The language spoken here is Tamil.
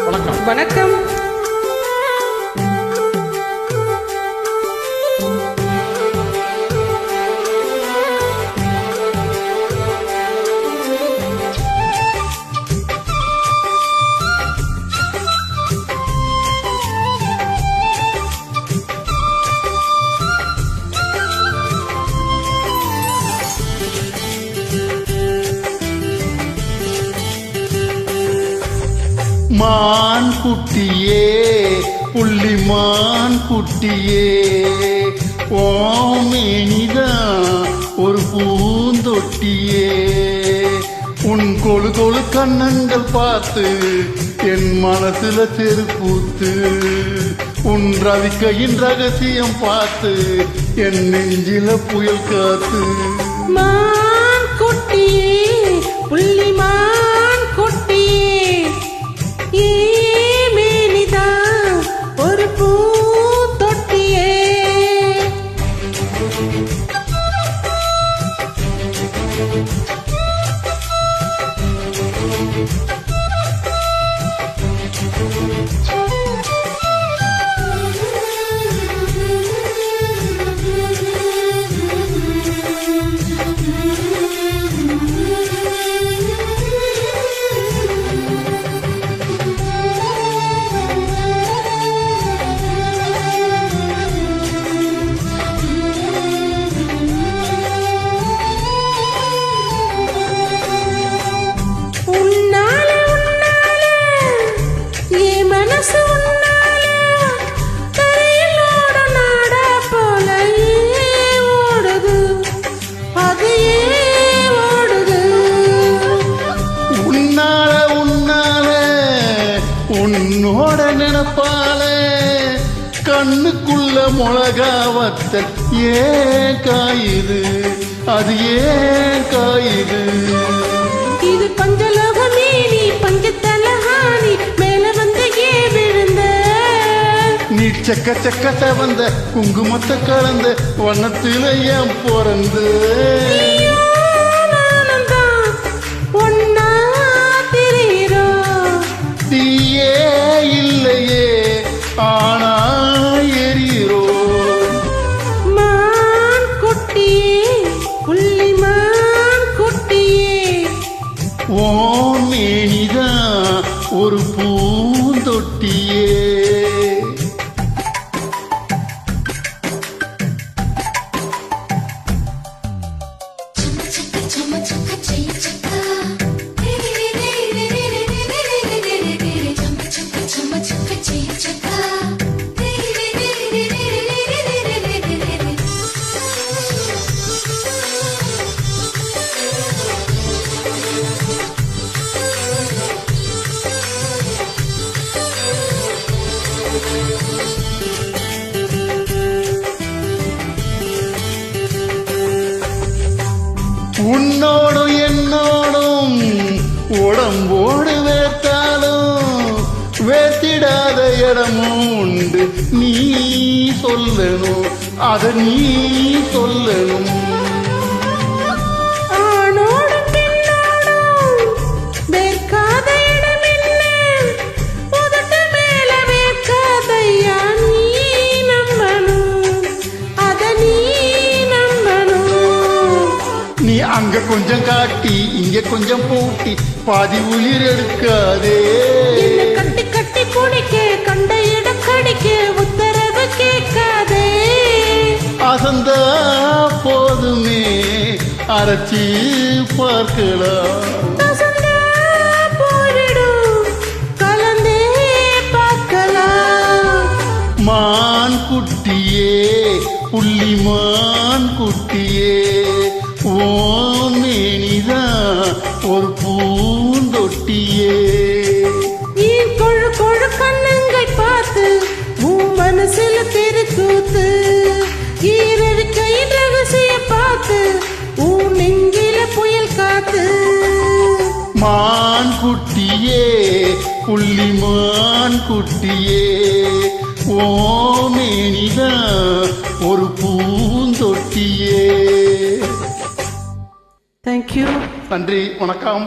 வணக்கம். வணக்கம். மான் குட்டியே புள்ளிமான் குட்டியே ஓமேனிதான் ஒரு பூந்தொட்டியே உன் கொழு கொழு கண்ணங்கள் பார்த்து என் மனசுல தெருக்கூத்து உன் ரவிக்கையின் ரகசியம் பார்த்து என் நெஞ்சில புயல் காத்து மான் குட்டியே புள்ளிமான் குட்டியே ஏமேனிதான் ஒரு பூந்தொட்டியே. உன்னோட நினைப்பால கண்ணுக்குள்ள முழகாவத்தல் ஏன் காயுது அது ஏன் காயுது இது பஞ்சலோகமே நீ பஞ்சத்தலஹானி மேல வந்து ஏன் விழுந்த நீ செக்க செக்க செவந்த குங்குமத்தை கலந்த வண்ணத்துல ஏன் பிறந்து தீயே இல்லையே ஆனா எரியிறோ மான் குட்டியே புள்ளிமான் குட்டியே ஓமேனிதான் ஒரு பூந்தொட்டியே உன்னோடும் என்னோடும் உடம்போடு வேர்த்தாலும் வேத்திடாத இடமும் உண்டு நீ சொல்லணும் அத நீ சொல்லணும் நீ அங்க கொஞ்சம் காட்டி இங்க கொஞ்சம் பூட்டி பாதி உயிர் எடுக்காதே கட்டி கட்டி குடிக்க கண்ட இடம் கடிக்க உத்தரவு கேட்காதே அசந்தா போதுமே அரைச்சி பார்க்கலாம் கலந்தே பார்க்கலாம் மான் குட்டியே புள்ளிமான் குட்டியே ஓமேனிதான் ஒரு பூந்தொட்டியே கொழு கொழு கண்ணங்கை பார்த்து உன் மனசுல தெருக்கூத்து ஈரவிக்கையின் ரகசியம் பார்த்து உன் நெஞ்சில புயல் காத்து மான் குட்டியே புள்ளிமான் குட்டியே ஓமேனிதான் ஒரு பூந்தொட்டியே. தேங்க்யூ. நன்றி, வணக்கம்.